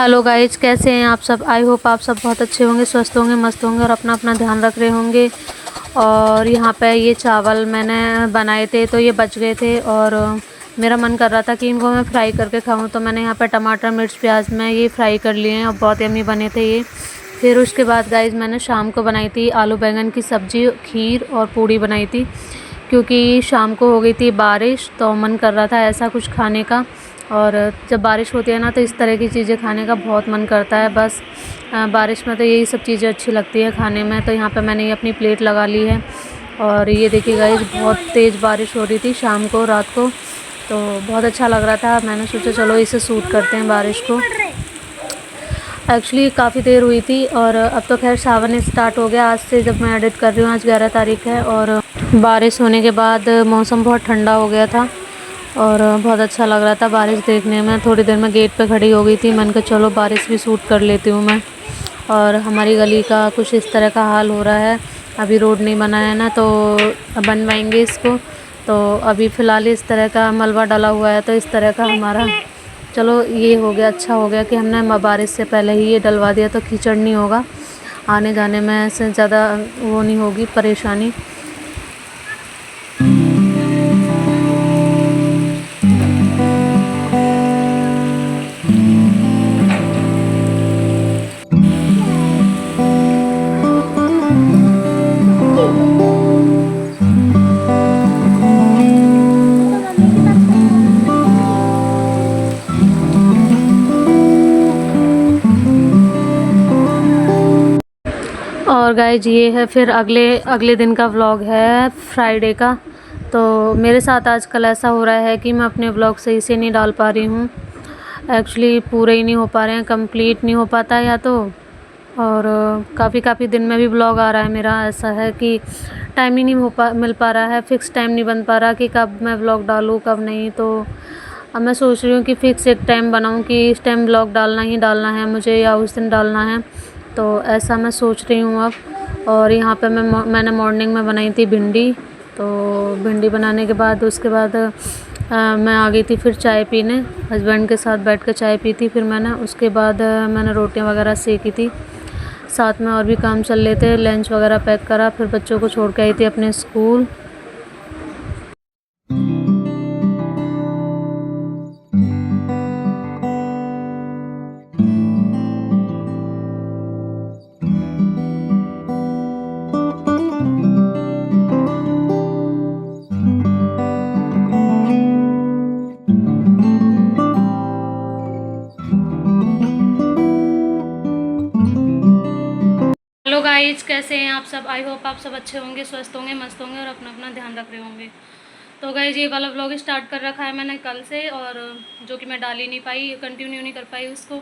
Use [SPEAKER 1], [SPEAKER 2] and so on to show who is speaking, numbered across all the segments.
[SPEAKER 1] Hello guys, कैसे हैं आप सब। आई होप आप सब बहुत अच्छे होंगे, स्वस्थ होंगे, मस्त होंगे और अपना अपना ध्यान रख रहे होंगे। और यहाँ पे ये चावल मैंने बनाए थे तो ये बच गए थे और मेरा मन कर रहा था कि इनको मैं फ्राई करके खाऊं, तो मैंने यहाँ पे टमाटर मिर्च प्याज में ये फ्राई कर लिए हैं और बहुत यम्मी बने थे ये। फिर उसके बाद गाइज मैंने शाम को बनाई थी आलू बैंगन की सब्ज़ी, खीर और पूड़ी बनाई थी, क्योंकि शाम को हो गई थी बारिश तो मन कर रहा था ऐसा कुछ खाने का। और जब बारिश होती है ना तो इस तरह की चीज़ें खाने का बहुत मन करता है। बस बारिश में तो यही सब चीज़ें अच्छी लगती है खाने में। तो यहाँ पे मैंने ये अपनी प्लेट लगा ली है और ये देखिए गाइस, बहुत तेज़ बारिश हो रही थी शाम को, रात को, तो बहुत अच्छा लग रहा था। मैंने सोचा चलो इसे शूट करते हैं बारिश को। एक्चुअली काफ़ी देर हुई थी और अब तो खैर सावन स्टार्ट हो गया आज से, जब मैं एडिट कर रही हूँ। आज 11 तारीख है और बारिश होने के बाद मौसम बहुत ठंडा हो गया था और बहुत अच्छा लग रहा था बारिश देखने में। थोड़ी देर में गेट पे खड़ी हो गई थी, मैंने कहा चलो बारिश भी शूट कर लेती हूँ मैं। और हमारी गली का कुछ इस तरह का हाल हो रहा है, अभी रोड नहीं बना है ना, तो बनवाएंगे इसको। तो अभी फ़िलहाल इस तरह का मलबा डला हुआ है, तो इस तरह का हमारा, चलो ये हो गया, अच्छा हो गया कि हमने बारिश से पहले ही ये डलवा दिया, तो कीचड़ नहीं होगा, आने जाने में से ज़्यादा वो नहीं होगी परेशानी। और गाइज ये है फिर अगले दिन का व्लॉग है, फ्राइडे का। तो मेरे साथ आजकल ऐसा हो रहा है कि मैं अपने व्लॉग सही से नहीं डाल पा रही हूँ। एक्चुअली पूरे ही नहीं हो पा रहे हैं, कंप्लीट नहीं हो पाता या तो, और काफ़ी दिन में भी व्लॉग आ रहा है मेरा। ऐसा है कि टाइम ही नहीं मिल पा रहा है, फ़िक्स टाइम नहीं बन पा रहा कि कब मैं व्लॉग डालूँ कब नहीं। तो अब मैं सोच रही हूँ कि फ़िक्स एक टाइम बनाऊँ कि इस टाइम व्लॉग डालना ही डालना है मुझे, या उस दिन डालना है। तो ऐसा मैं सोच रही हूँ अब। और यहाँ पे मैंने मॉर्निंग में बनाई थी भिंडी। तो भिंडी बनाने के बाद उसके बाद मैं आ गई थी फिर चाय पीने, हस्बैंड के साथ बैठ कर चाय पी थी फिर मैंने। उसके बाद मैंने रोटियां वगैरह सेकी थी, साथ में और भी काम चल रहे थे, लंच वगैरह पैक करा, फिर बच्चों को छोड़ के आई थी अपने स्कूल। हेलो गाइज, कैसे हैं आप सब। आई होप आप सब अच्छे होंगे, स्वस्थ होंगे, मस्त होंगे और अपना अपना ध्यान रख रहे होंगे। तो गाइज ये वाला व्लॉग स्टार्ट कर रखा है मैंने कल से, और जो कि मैं डाल ही नहीं पाई, कंटिन्यू नहीं कर पाई उसको।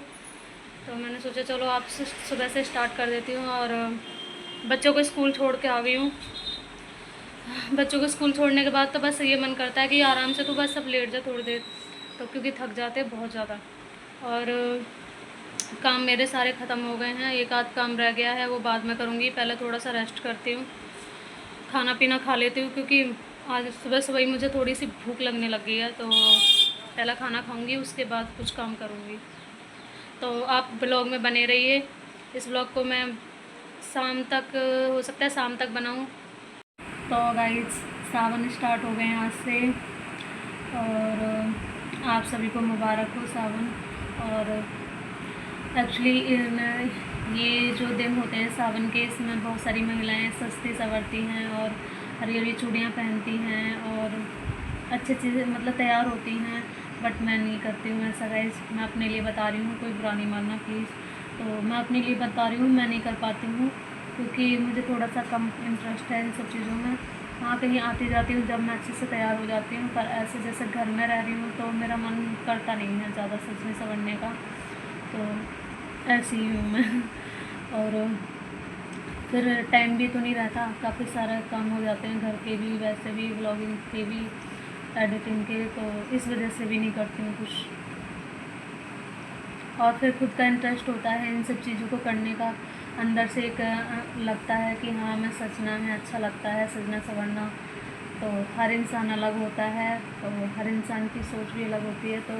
[SPEAKER 1] तो मैंने सोचा चलो आप सुबह से स्टार्ट कर देती हूँ। और बच्चों को स्कूल छोड़ के आ गई हूँ। बच्चों को स्कूल छोड़ने के बाद तो बस ये मन करता है कि आराम से तो बस सब लेट जाए थोड़ी देर, तो क्योंकि थक जाते हैं बहुत ज़्यादा। और काम मेरे सारे ख़त्म हो गए हैं, एक आध काम रह गया है वो बाद में करूँगी, पहले थोड़ा सा रेस्ट करती हूँ, खाना पीना खा लेती हूँ, क्योंकि आज सुबह सुबह ही मुझे थोड़ी सी भूख लगने लग गई है। तो पहला खाना खाऊँगी, उसके बाद कुछ काम करूँगी। तो आप ब्लॉग में बने रहिए। इस ब्लॉग को मैं शाम तक, हो सकता है शाम तक बनाऊँ। तो गाइस सावन स्टार्ट हो गए हैं आज से, और आप सभी को मुबारक हो सावन। और एक्चुअली ये जो दिन होते हैं सावन के, इसमें बहुत सारी महिलाएं सस्ती संवरती हैं और हरी हरी चूड़ियाँ पहनती हैं और अच्छी चीज़ें मतलब तैयार होती हैं। बट मैं नहीं करती हूँ ऐसा गाइस, मैं अपने लिए बता रही हूँ, कोई बुरा नहीं मानना प्लीज़। तो मैं अपने लिए बता रही हूँ, मैं नहीं कर पाती हूँ क्योंकि मुझे थोड़ा सा कम इंटरेस्ट है इन सब चीज़ों में। हाँ, कहीं आती जाती हूँ जब मैं अच्छे से तैयार हो जाती हूँ, पर ऐसे जैसे घर में रह रही हूँ तो मेरा मन करता नहीं है ज़्यादा सजने संवरने का। तो ऐसी ही हूँ मैं। और फिर टाइम भी तो नहीं रहता, काफ़ी सारे काम हो जाते हैं घर के भी, वैसे भी व्लॉगिंग के भी, एडिटिंग के, तो इस वजह से भी नहीं करती हूँ कुछ। और फिर खुद का इंटरेस्ट होता है इन सब चीज़ों को करने का, अंदर से एक लगता है कि हाँ हमें सजना है, अच्छा लगता है सजना संवरना। तो हर इंसान अलग होता है, तो हर इंसान की सोच भी अलग होती है। तो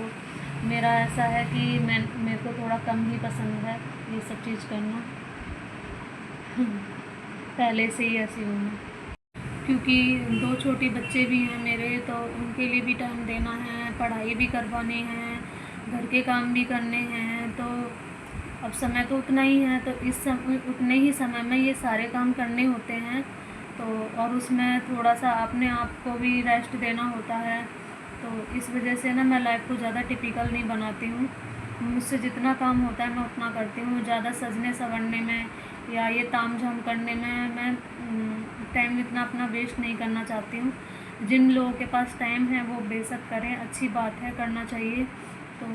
[SPEAKER 1] मेरा ऐसा है कि मेरे को थोड़ा कम ही पसंद है ये सब चीज़ करना। पहले से ही ऐसी हूँ मैं, क्योंकि 2 छोटे बच्चे भी हैं मेरे, तो उनके लिए भी टाइम देना है, पढ़ाई भी करवानी है, घर के काम भी करने हैं। तो अब समय तो उतना ही है, तो इस समय उतने ही समय में ये सारे काम करने होते हैं। तो और उसमें थोड़ा सा अपने आप को भी रेस्ट देना होता है। तो इस वजह से ना मैं लाइफ को ज़्यादा टिपिकल नहीं बनाती हूँ। मुझसे जितना काम होता है मैं उतना करती हूँ। ज़्यादा सजने संवरने में या ये ताम झाम करने में मैं टाइम इतना अपना वेस्ट नहीं करना चाहती हूँ। जिन लोगों के पास टाइम है वो बेशक करें, अच्छी बात है, करना चाहिए। तो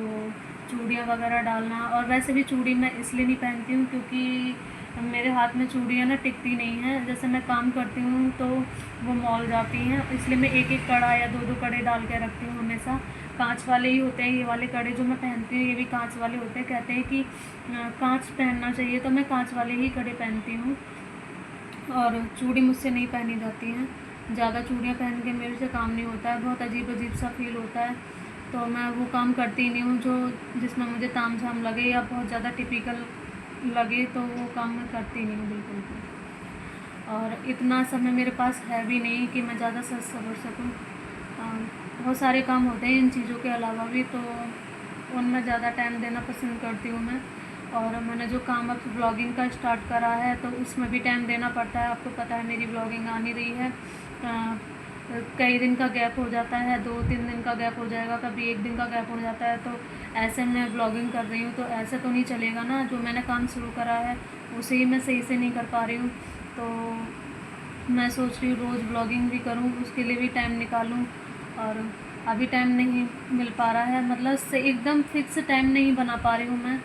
[SPEAKER 1] चूड़ियाँ वगैरह डालना, और वैसे भी चूड़ी मैं इसलिए नहीं पहनती हूँ क्योंकि मेरे हाथ में चूड़ियाँ ना टिकती नहीं हैं। जैसे मैं काम करती हूँ तो वो मॉल जाती हैं, इसलिए मैं एक एक कड़ा या 2-2 कड़े डाल के रखती हूँ हमेशा। कांच वाले ही होते हैं ये वाले कड़े जो मैं पहनती हूँ, ये भी कांच वाले होते हैं। कहते हैं कि कांच पहनना चाहिए, तो मैं कांच वाले ही कड़े पहनती हूँ। और चूड़ी मुझसे नहीं पहनी जाती हैं। ज़्यादा चूड़ियाँ पहन के मेरे से काम नहीं होता है, बहुत अजीब अजीब सा फील होता है। तो मैं वो काम करती नहीं हूँ जो जिसमें मुझे ताम झाम लगे या बहुत ज़्यादा टिपिकल लगे, तो वो काम मैं करती नहीं हूँ बिल्कुल भी। और इतना समय मेरे पास है भी नहीं कि मैं ज़्यादा सज सवर सकूँ। बहुत सारे काम होते हैं इन चीज़ों के अलावा भी, तो उनमें ज़्यादा टाइम देना पसंद करती हूँ मैं। और मैंने जो काम अब ब्लॉगिंग का स्टार्ट करा है तो उसमें भी टाइम देना पड़ता है। आपको पता है मेरी ब्लॉगिंग आ नहीं रही है, कई दिन का गैप हो जाता है, 2-3 दिन का गैप हो जाएगा, कभी 1 दिन का गैप हो जाता है। तो ऐसे मैं ब्लॉगिंग कर रही हूँ, तो ऐसे तो नहीं चलेगा ना। जो मैंने काम शुरू करा है उसे ही मैं सही से नहीं कर पा रही हूँ। तो मैं सोच रही हूँ रोज़ ब्लॉगिंग भी करूँ, उसके लिए भी टाइम निकालूँ। और अभी टाइम नहीं मिल पा रहा है, मतलब से एकदम फिक्स टाइम नहीं बना पा रही हूँ मैं।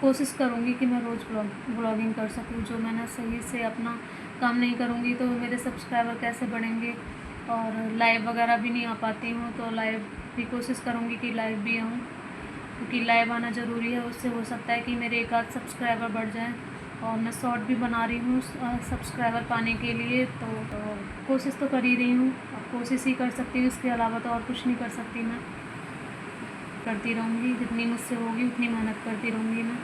[SPEAKER 1] कोशिश करूँगी कि मैं रोज़ ब्लॉगिंग कर सकूँ। जो मैंने सही से अपना काम नहीं करूँगी तो मेरे सब्सक्राइबर कैसे बढ़ेंगे। और लाइव वगैरह भी नहीं आ पाती हूँ, तो लाइव भी कोशिश करूँगी कि लाइव भी आऊँ, क्योंकि लाइव आना ज़रूरी है। उससे हो सकता है कि मेरे 1 आध सब्सक्राइबर बढ़ जाएँ। और मैं शॉर्ट भी बना रही हूँ सब्सक्राइबर पाने के लिए, तो कोशिश तो कर ही रही हूँ। अब कोशिश ही कर सकती हूँ, इसके अलावा तो और कुछ नहीं कर सकती मैं। करती रहूँगी, जितनी मुझसे होगी उतनी मेहनत करती रहूँगी मैं,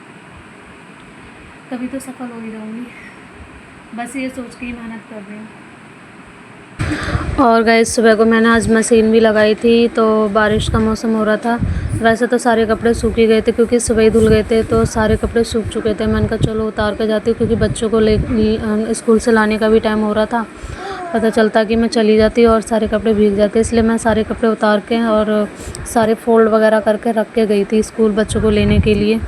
[SPEAKER 1] तभी तो सफल हो ही रहूँगी। बस ये सोच के ही मेहनत कर रही हूँ। और गाइस सुबह को मैंने आज मशीन भी लगाई थी, तो बारिश का मौसम हो रहा था। वैसे तो सारे कपड़े सूख ही गए थे क्योंकि सुबह ही धुल गए थे, तो सारे कपड़े सूख चुके थे। मैंने कहा चलो उतार के जाती हूँ, क्योंकि बच्चों को स्कूल से लाने का भी टाइम हो रहा था। पता चलता कि मैं चली जाती और सारे कपड़े भीग जाते, इसलिए मैं सारे कपड़े उतार के और सारे फोल्ड वगैरह करके रख के गई थी स्कूल बच्चों को लेने के लिए।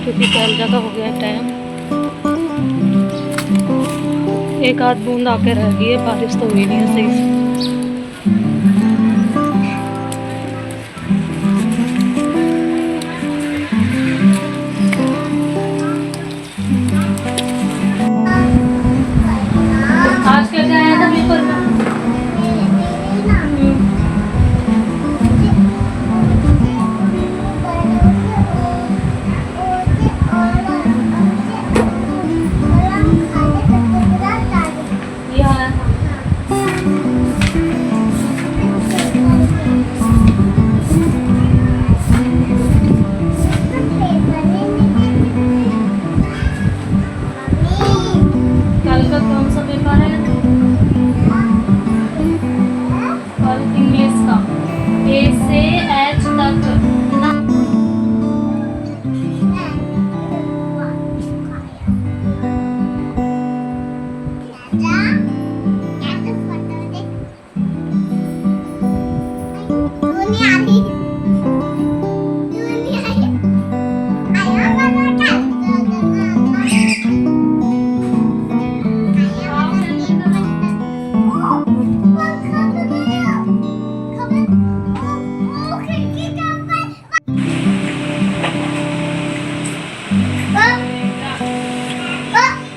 [SPEAKER 1] क्योंकि 12 जगह हो गया टाइम, एक आध बूंद आके रह गई है, बारिश तो हुई नहीं है सही से। आज क्या क्या आया था पेपर में? ये आया था। कल का कौन सा पेपर है? कल इंग्लिश का ए से एच तक ना।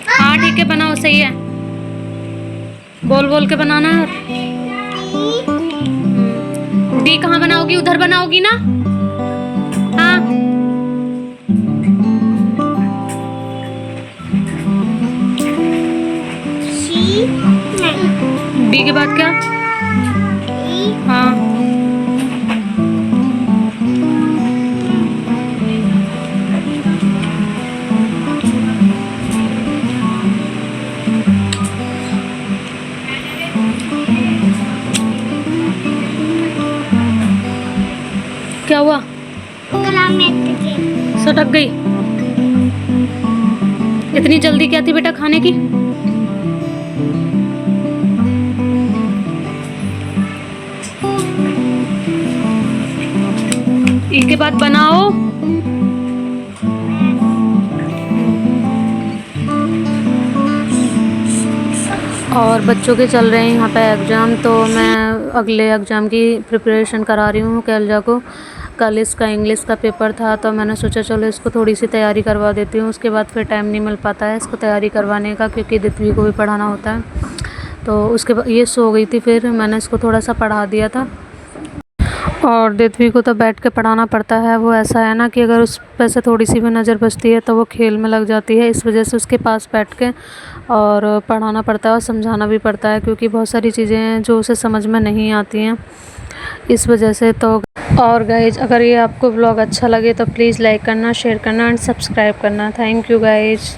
[SPEAKER 1] हाँ ठीक है, बनाओ, सही है, बोल बोल के बनाना है। डी कहाँ बनाओगी? उधर बनाओगी ना? हाँ बी के बाद क्या?
[SPEAKER 2] ई,
[SPEAKER 1] हाँ, क्या हुआ?
[SPEAKER 2] गला में अटक गई।
[SPEAKER 1] सटक गई? इतनी जल्दी क्या थी बेटा खाने की? ई के बाद बनाओ। और बच्चों के चल रहे हैं यहाँ पे एग्ज़ाम, तो मैं अगले एग्ज़ाम की प्रिपरेशन करा रही हूँ कैलजा को। कल इसका इंग्लिश का पेपर था, तो मैंने सोचा चलो इसको थोड़ी सी तैयारी करवा देती हूँ। उसके बाद फिर टाइम नहीं मिल पाता है इसको तैयारी करवाने का, क्योंकि दित्वी को भी पढ़ाना होता है। तो उसके बाद ये सो गई थी, फिर मैंने इसको थोड़ा सा पढ़ा दिया था। और दित्वी को तो बैठ के पढ़ाना पड़ता है। वो ऐसा है ना कि अगर उस पर से थोड़ी सी भी नज़र बचती है तो वो खेल में लग जाती है। इस वजह से उसके पास बैठ के और पढ़ाना पड़ता है और समझाना भी पड़ता है, क्योंकि बहुत सारी चीज़ें हैं जो उसे समझ में नहीं आती हैं इस वजह से। तो और गाइज, अगर ये आपको व्लॉग अच्छा लगे तो प्लीज़ लाइक करना, शेयर करना एंड सब्सक्राइब करना। Thank you guys.